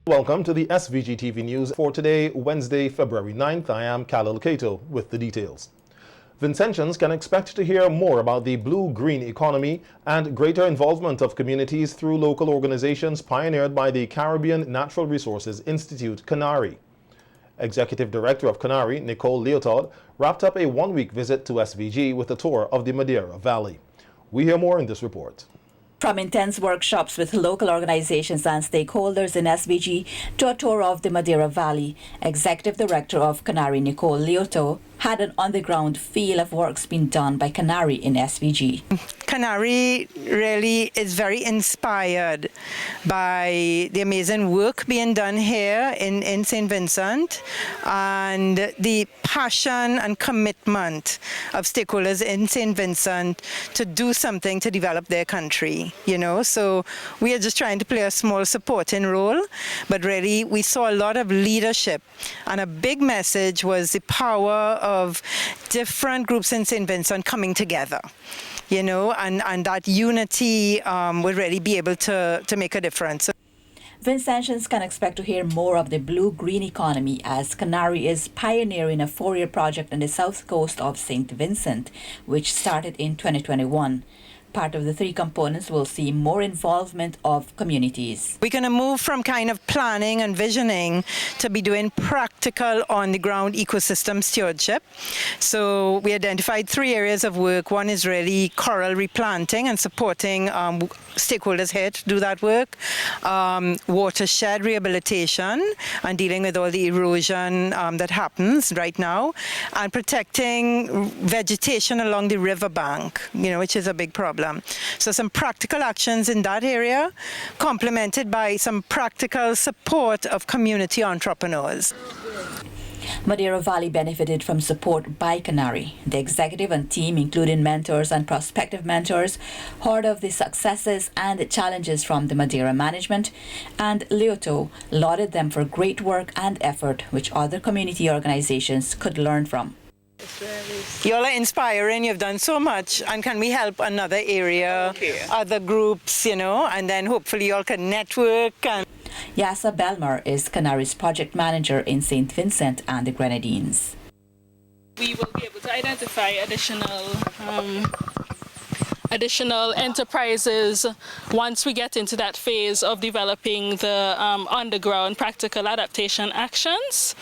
Welcome to the SVG TV News for today, Wednesday, February 9th. I am Khalil Kato with the details. Vincentians can expect to hear more about the blue-green economy and greater involvement of communities through local organizations pioneered by the Caribbean Natural Resources Institute, CANARI. Executive Director of CANARI, Nicole Leotold, wrapped up a one-week visit to SVG with a tour of the Madeira Valley. We hear more in this report. From intense workshops with local organizations and stakeholders in SVG to a tour of the Madeira Valley, Executive Director of CANARI, Nicole Leotold, had an on-the-ground feel of works being done by CANARI in SVG. CANARI really is very inspired by the amazing work being done here in St. Vincent and the passion and commitment of stakeholders in St. Vincent to do something to develop their country, So we are just trying to play a small supporting role, but really we saw a lot of leadership, and a big message was the power of different groups in St. Vincent coming together, and that unity will really be able to make a difference. Vincentians can expect to hear more of the blue-green economy as CANARI is pioneering a 4-year project on the south coast of St. Vincent, which started in 2021. Part of the 3 components will see more involvement of communities. We're going to move from kind of planning and visioning to be doing practical on-the-ground ecosystem stewardship. So we identified 3 areas of work. One is really coral replanting and supporting stakeholders here to do that work. Watershed rehabilitation and dealing with all the erosion that happens right now. And protecting vegetation along the riverbank, which is a big problem. So some practical actions in that area, complemented by some practical support of community entrepreneurs. Madeira Valley benefited from support by CANARI. The executive and team, including mentors and prospective mentors, heard of the successes and the challenges from the Madeira management, and Leotold lauded them for great work and effort which other community organizations could learn from. You all are inspiring. You've done so much, and can we help another area, other groups, and then hopefully you all can network. And Yasa Belmar is CANARI's project manager in St. Vincent and the Grenadines. We will be able to identify additional enterprises once we get into that phase of developing the underground practical adaptation actions,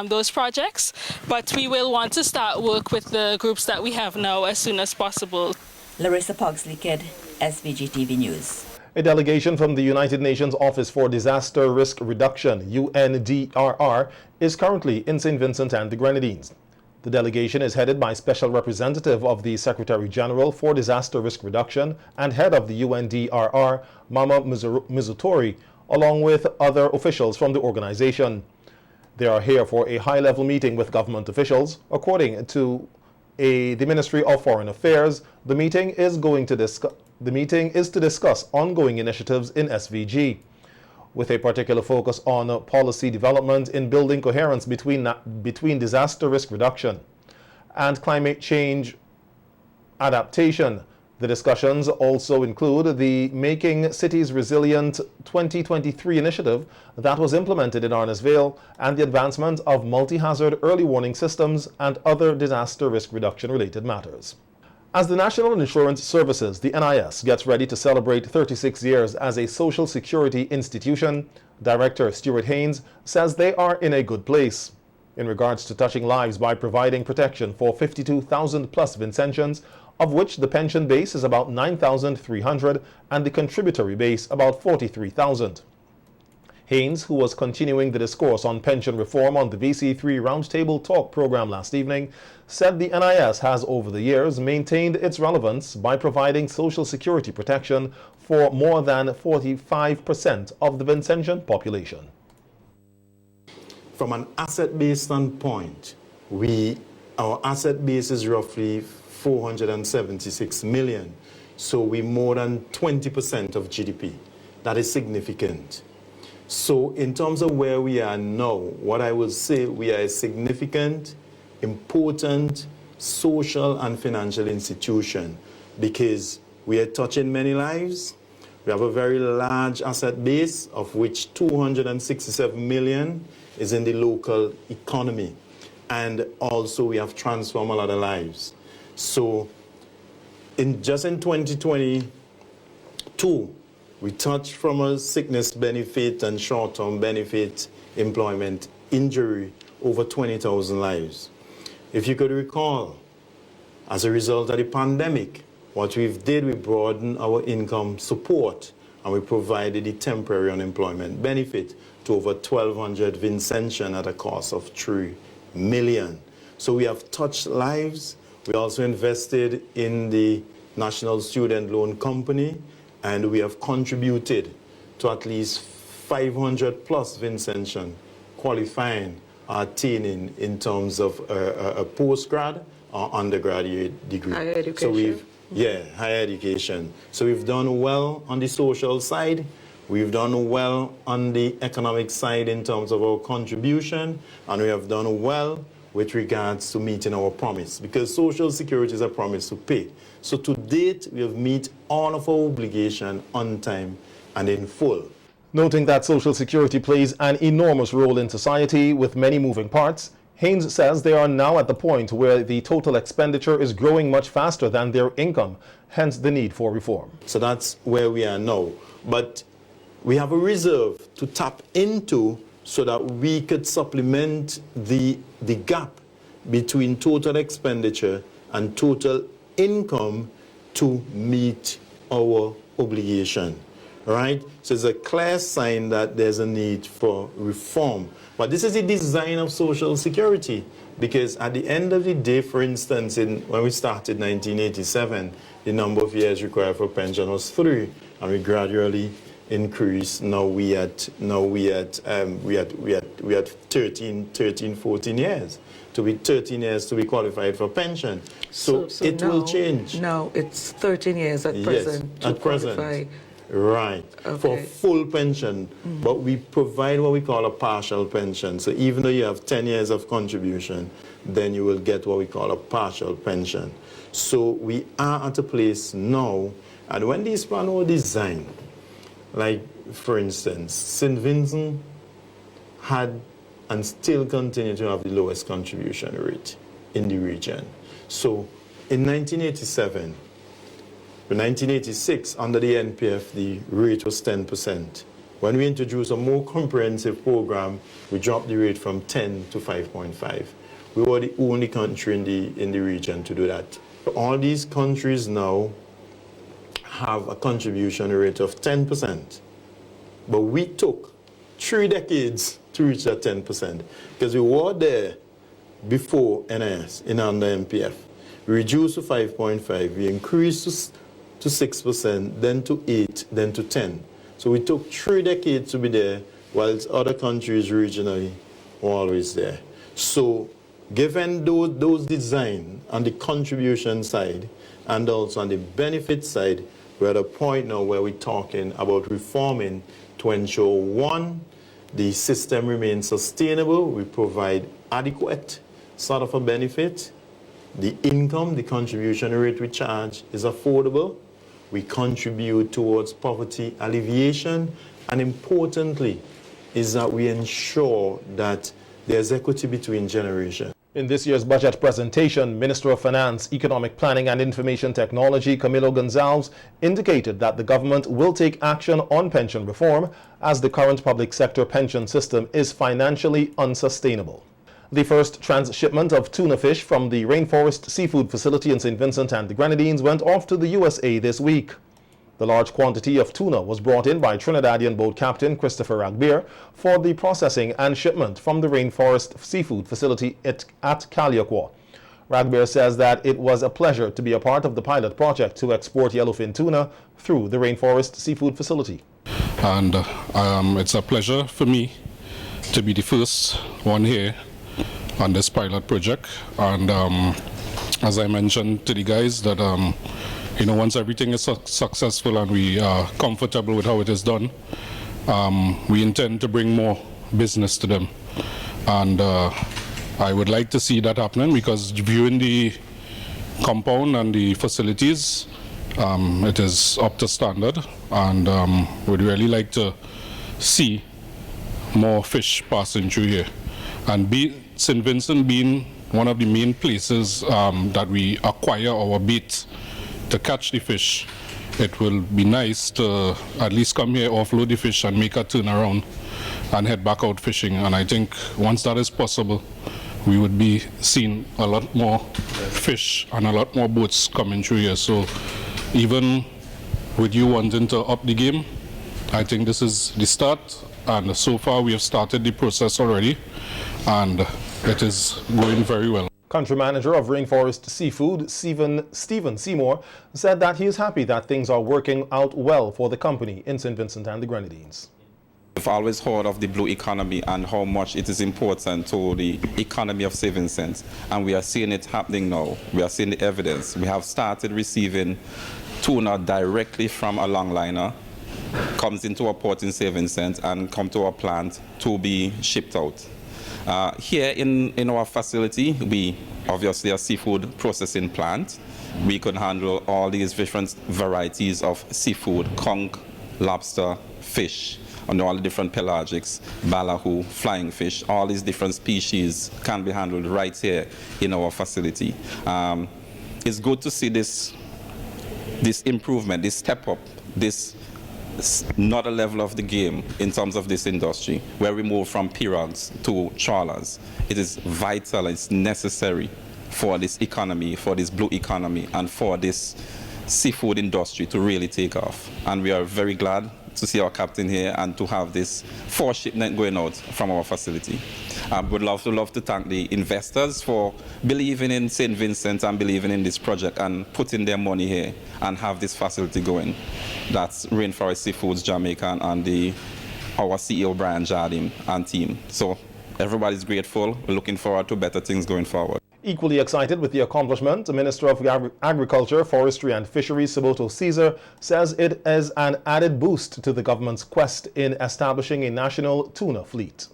those projects. But we will want to start work with the groups that we have now as soon as possible. Larissa Pugsley-Kidd, SVG TV News. A delegation from the United Nations Office for Disaster Risk Reduction, UNDRR, is currently in St. Vincent and the Grenadines. The delegation is headed by Special Representative of the Secretary General for Disaster Risk Reduction and head of the UNDRR, Mama Mizutori, along with other officials from the organization. They are here for a high-level meeting with government officials. According to the Ministry of Foreign Affairs, the meeting is to discuss ongoing initiatives in SVG, with a particular focus on policy development in building coherence between disaster risk reduction and climate change adaptation. The discussions also include the Making Cities Resilient 2023 initiative that was implemented in Arnesville and the advancement of multi-hazard early warning systems and other disaster risk reduction related matters. As the National Insurance Services, the NIS, gets ready to celebrate 36 years as a social security institution, Director Stuart Haynes says they are in a good place in regards to touching lives by providing protection for 52,000 plus Vincentians, of which the pension base is about 9,300 and the contributory base about 43,000. Haynes, who was continuing the discourse on pension reform on the VC3 Roundtable Talk program last evening, said the NIS has over the years maintained its relevance by providing social security protection for more than 45% of the Vincentian population. From an asset-based standpoint, our asset base is roughly 476 million, so we more than 20% of GDP. That is significant. So in terms of where we are now, what I will say, we are a significant, important social and financial institution because we are touching many lives, We have a very large asset base, of which 267 million is in the local economy. And also we have transformed a lot of lives. So just in 2022, we touched from a sickness benefit and short-term benefit employment injury over 20,000 lives. If you could recall, as a result of the pandemic, what we broadened our income support, and we provided the temporary unemployment benefit to over 1,200 Vincentian at a cost of 3 million. So we have touched lives. We also invested in the National Student Loan Company, and we have contributed to at least 500 plus Vincentian qualifying or attaining in terms of a postgrad or undergraduate degree. Higher education. So higher education. So we've done well on the social side. We've done well on the economic side in terms of our contribution, and we have done well with regards to meeting our promise, because Social Security is a promise to pay. So to date, we have met all of our obligations on time and in full. Noting that Social Security plays an enormous role in society with many moving parts, Haynes says they are now at the point where the total expenditure is growing much faster than their income, hence the need for reform. So that's where we are now. But we have a reserve to tap into so that we could supplement the gap between total expenditure and total income to meet our obligation. Right? So it's a clear sign that there's a need for reform. But this is the design of Social Security, because at the end of the day, for instance, when we started in 1987, the number of years required for pension was 3, and we gradually increased. Now we had 13, 14 years. To be 13 years to be qualified for pension. So it now, will change. Now it's 13 years at present. Yes, at present. Right, okay. For full pension, but we provide what we call a partial pension. So even though you have 10 years of contribution, then you will get what we call a partial pension. So we are at a place now, and when these plans were designed, like for instance, St. Vincent had and still continue to have the lowest contribution rate in the region. So in 1987, in 1986, under the NPF, the rate was 10%. When we introduced a more comprehensive program, we dropped the rate from 10 to 5.5. We were the only country in the region to do that. All these countries now have a contribution rate of 10%. But we took 3 decades to reach that 10%, because we were there before NIS, under NPF. We reduced to 5.5, we increased to 6%, then to 8, then to 10. So we took 3 decades to be there, whilst other countries regionally were always there. So given those design on the contribution side and also on the benefit side, we're at a point now where we're talking about reforming to ensure, one, the system remains sustainable, we provide adequate sort of a benefit, the income, the contribution rate we charge is affordable, we contribute towards poverty alleviation, and importantly is that we ensure that there's equity between generations. In this year's budget presentation, Minister of Finance, Economic Planning and Information Technology, Camilo Gonzalez, indicated that the government will take action on pension reform as the current public sector pension system is financially unsustainable. The first transshipment of tuna fish from the Rainforest Seafood Facility in St. Vincent and the Grenadines went off to the USA this week. The large quantity of tuna was brought in by Trinidadian boat captain Christopher Ragbir for the processing and shipment from the Rainforest Seafood Facility at Calliaqua. Ragbir says that it was a pleasure to be a part of the pilot project to export yellowfin tuna through the Rainforest Seafood Facility. And it's a pleasure for me to be the first one here on this pilot project. And as I mentioned to the guys that once everything is successful and we are comfortable with how it is done, we intend to bring more business to them. And I would like to see that happening, because viewing the compound and the facilities, it is up to standard, and would really like to see more fish passing through here. And St. Vincent being one of the main places that we acquire our bait to catch the fish, it will be nice to at least come here, offload the fish and make a turnaround and head back out fishing. And I think once that is possible, we would be seeing a lot more fish and a lot more boats coming through here. So even with you wanting to up the game, I think this is the start, and so far we have started the process already, and it is going very well. Country manager of Rainforest Seafood, Stephen Seymour, said that he is happy that things are working out well for the company in St. Vincent and the Grenadines. We've always heard of the blue economy and how much it is important to the economy of St. Vincent, and we are seeing it happening now. We are seeing the evidence. We have started receiving tuna directly from a longliner, comes into our port in St. Vincent and come to our plant to be shipped out. Here in our facility, we obviously are a seafood processing plant. We can handle all these different varieties of seafood, conch, lobster, fish, and all the different pelagics, ballyhoo, flying fish, all these different species can be handled right here in our facility. It's good to see this improvement, this step up, this another level of the game in terms of this industry, where we move from pirogues to trawlers. It is vital, it's necessary for this economy, for this blue economy, and for this seafood industry to really take off. And we are very glad to see our captain here and to have this shipment going out from our facility. Would love to thank the investors for believing in St. Vincent and believing in this project and putting their money here and have this facility going. That's Rainforest Seafoods Jamaica and our CEO Brian Jardim and team. So everybody's grateful. We're looking forward to better things going forward. Equally excited with the accomplishment, the Minister of Agriculture, Forestry and Fisheries, Saboto Caesar, says it is an added boost to the government's quest in establishing a national tuna fleet.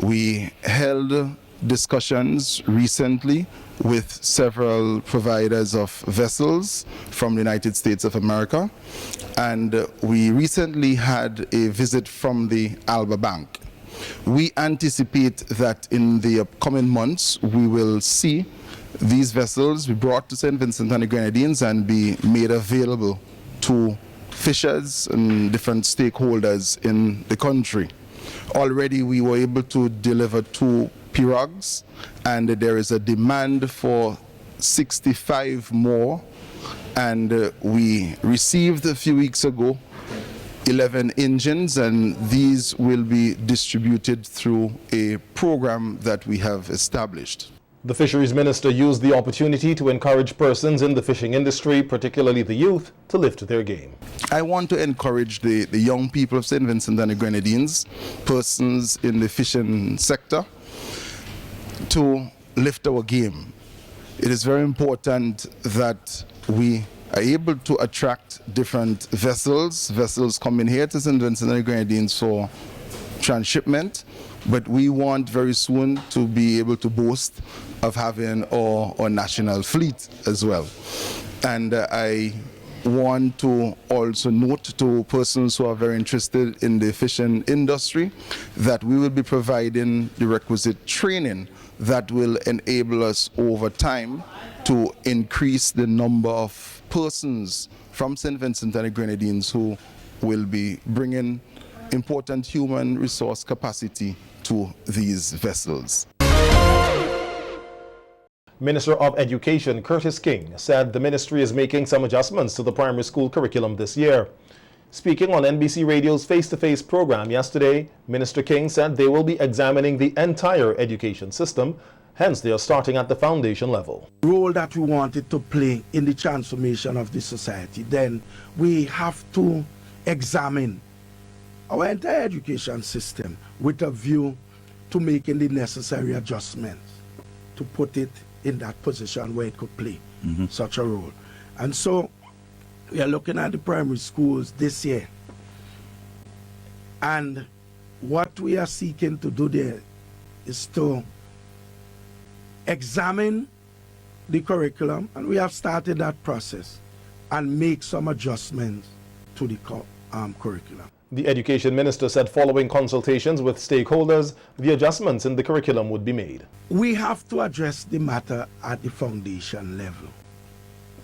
We held discussions recently with several providers of vessels from the United States of America, and we recently had a visit from the Alba Bank. We anticipate that in the upcoming months we will see these vessels be brought to St. Vincent and the Grenadines and be made available to fishers and different stakeholders in the country. Already we were able to deliver 2 pirogues, and there is a demand for 65 more, and we received a few weeks ago 11 engines, and these will be distributed through a program that we have established. The Fisheries Minister used the opportunity to encourage persons in the fishing industry, particularly the youth, to lift their game. I want to encourage the young people of St. Vincent and the Grenadines, persons in the fishing sector, to lift our game. It is very important that we are able to attract different vessels coming here to St. Vincent and the Grenadines for transshipment, but we want very soon to be able to boast of having our national fleet as well. And I want to also note to persons who are very interested in the fishing industry that we will be providing the requisite training that will enable us over time to increase the number of persons from St. Vincent and the Grenadines who will be bringing important human resource capacity to these vessels. Minister of Education Curtis King said the ministry is making some adjustments to the primary school curriculum this year. Speaking on NBC Radio's face-to-face program yesterday, Minister King said they will be examining the entire education system. Hence, they are starting at the foundation level. The role that we wanted to play in the transformation of the society, then we have to examine our entire education system with a view to making the necessary adjustments to put it in that position where it could play such a role. And so we are looking at the primary schools this year. And what we are seeking to do there is to examine the curriculum, and we have started that process. and make some adjustments to the curriculum. The Education Minister said following consultations with stakeholders, the adjustments in the curriculum would be made. We have to address the matter at the foundation level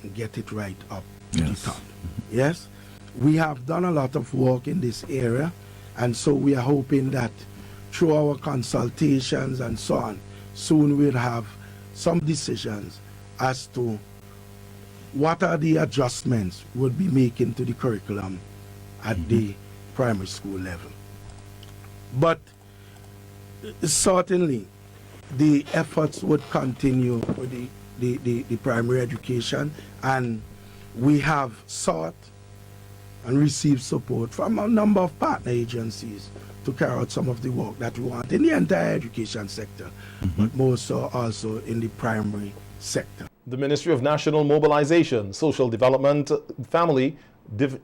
and get it right up to the top. Yes, we have done a lot of work in this area, and so we are hoping that through our consultations and so on, soon we'll have some decisions as to what are the adjustments we'll be making to the curriculum at the primary school level. But certainly the efforts would continue with the primary education, and we have sought and received support from a number of partner agencies to carry out some of the work that we want in the entire education sector, but more so also in the primary sector. The Ministry of National Mobilization, Social Development, Family,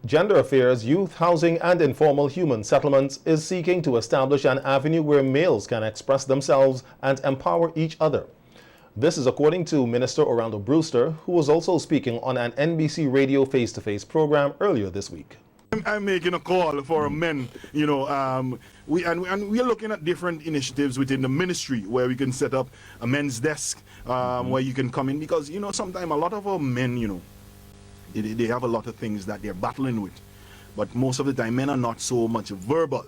Gender Affairs, Youth, Housing and Informal Human Settlements is seeking to establish an avenue where males can express themselves and empower each other. This is according to Minister Orlando Brewster, who was also speaking on an NBC Radio face-to-face program earlier this week. I'm making a call for men, we are looking at different initiatives within the ministry where we can set up a men's desk where you can come in, because sometimes a lot of our men, they have a lot of things that they're battling with, but most of the time men are not so much verbal,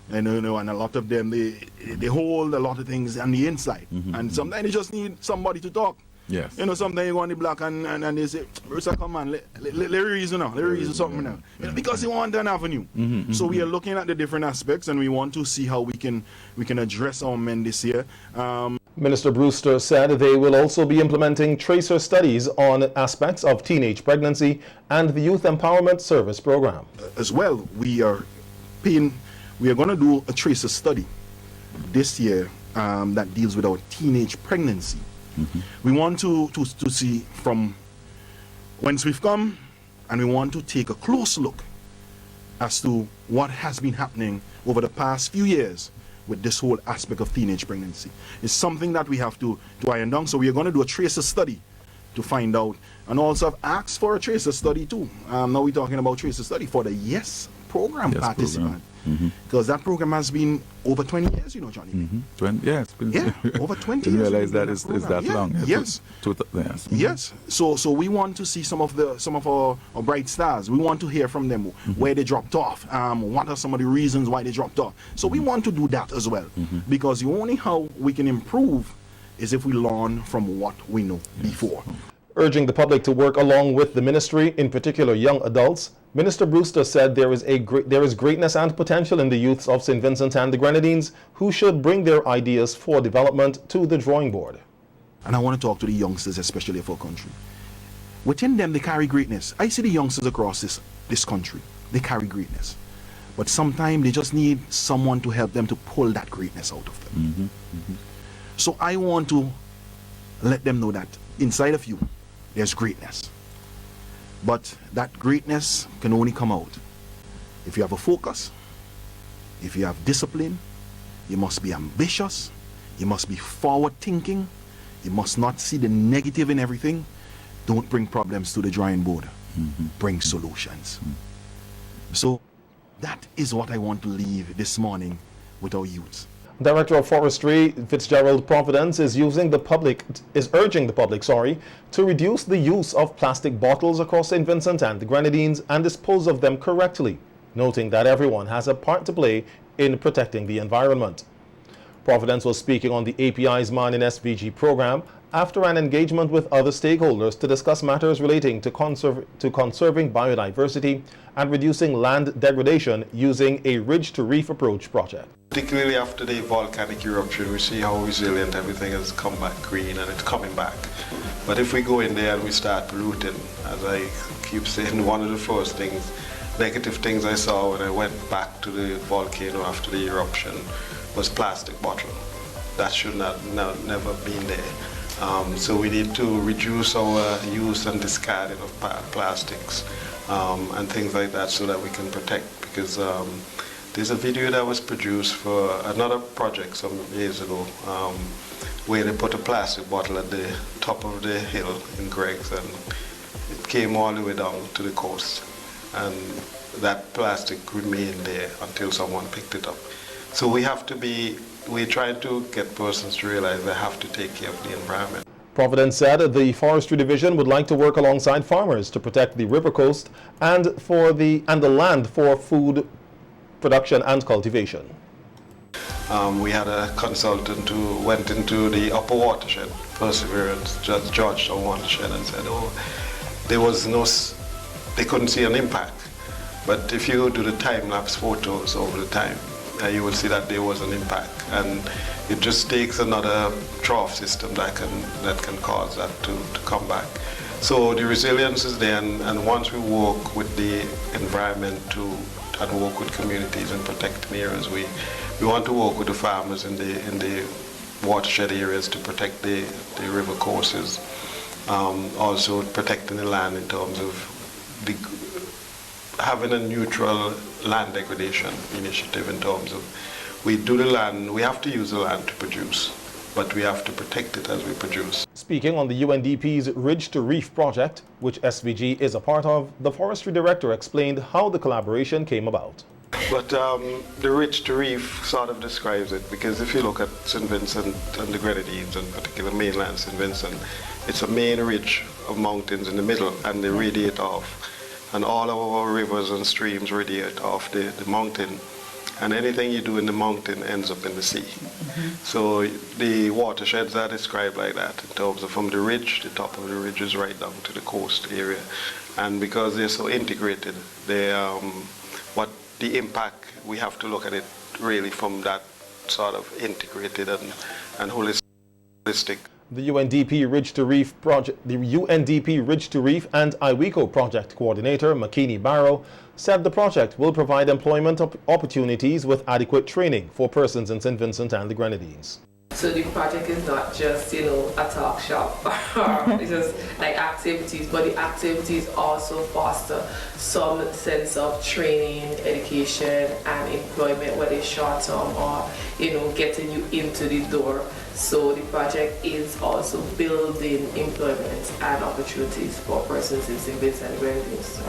and and a lot of them they hold a lot of things on the inside, and sometimes they just need somebody to talk. Yes. Sometimes you go on the block and they say, Bruce, come on, let reason now, let reason something now. Because you want an avenue. So we are looking at the different aspects, and we want to see how we can address our men this year. Minister Brewster said they will also be implementing tracer studies on aspects of teenage pregnancy and the Youth Empowerment Service Program. As well, we are going to do a tracer study this year that deals with our teenage pregnancy. We want to see from whence we've come, and we want to take a close look as to what has been happening over the past few years with this whole aspect of teenage pregnancy. It's something that we have to iron down, so we are going to do a tracer study to find out, and also have asked for a tracer study too. Now we're talking about tracer study for the YES program participant. Because that program has been over 20 years, Johnny. 20, yeah, it's been over 20 years. Didn't realize that is that long. Yes. Yes. Yes. So we want to see some of our bright stars. We want to hear from them where they dropped off. What are some of the reasons why they dropped off? So we want to do that as well, because the only how we can improve is if we learn from what we know before. Urging the public to work along with the ministry, in particular young adults, Minister Brewster said there is greatness and potential in the youths of St. Vincent and the Grenadines who should bring their ideas for development to the drawing board. And I want to talk to the youngsters, especially of our country. Within them, they carry greatness. I see the youngsters across this country. They carry greatness. But sometimes they just need someone to help them to pull that greatness out of them. So I want to let them know that inside of you, there's greatness. But that greatness can only come out if you have a focus, if you have discipline, you must be ambitious, you must be forward thinking, you must not see the negative in everything. Don't bring problems to the drawing board. Bring solutions. So that is what I want to leave this morning with our youths. Director of Forestry Fitzgerald Providence is urging the public to reduce the use of plastic bottles across St. Vincent and the Grenadines and dispose of them correctly, noting that everyone has a part to play in protecting the environment. Providence was speaking on the API's Man in SVG program after an engagement with other stakeholders to discuss matters relating to conserving biodiversity and reducing land degradation using a ridge-to-reef approach project. Particularly after the volcanic eruption, we see how resilient everything has come back green, and it's coming back. But if we go in there and we start polluting, as I keep saying, one of the first things, negative things I saw when I went back to the volcano after the eruption was plastic bottle. That should never been there. So we need to reduce our use and discarding of plastics and things like that so that we can protect, because there's a video that was produced for another project some years ago where they put a plastic bottle at the top of the hill in Greg's, and it came all the way down to the coast, and that plastic remained there until someone picked it up. So we're trying to get persons to realize they have to take care of the environment. Providence said the Forestry Division would like to work alongside farmers to protect the river coast and the land for food production and cultivation. We had a consultant who went into the upper watershed, Perseverance, just Georgetown watershed, and said, they couldn't see an impact. But if you do the time-lapse photos over the time, you will see that there was an impact, and it just takes another trough system that can cause that to come back. So the resilience is there, and once we work with the environment and work with communities and protecting areas, we want to work with the farmers in the watershed areas to protect the river courses, also protecting the land in terms of having a neutral land degradation initiative in terms of we have to use the land to produce, but we have to protect it as we produce. Speaking on the UNDP's Ridge to Reef project, which SVG is a part of, the forestry director explained how the collaboration came about. But the Ridge to Reef sort of describes it, because if you look at St. Vincent and the Grenadines, in particular mainland St. Vincent, it's a main ridge of mountains in the middle, and they radiate off. And all of our rivers and streams radiate off the mountain, and anything you do in the mountain ends up in the sea. So the watersheds are described like that in terms of from the ridge, the top of the ridge is right down to the coast area. And because they're so integrated, the impact, we have to look at it really from that sort of integrated and holistic. The UNDP Ridge to Reef project, the UNDP Ridge to Reef and IWECO project coordinator McKinney Barrow said the project will provide employment opportunities with adequate training for persons in St. Vincent and the Grenadines. So the project is not just, a talk shop or just like activities, but the activities also foster some sense of training, education, and employment, whether it's short-term or, getting you into the door. So the project is also building employment and opportunities for persons in St. Vincent and Grenadines.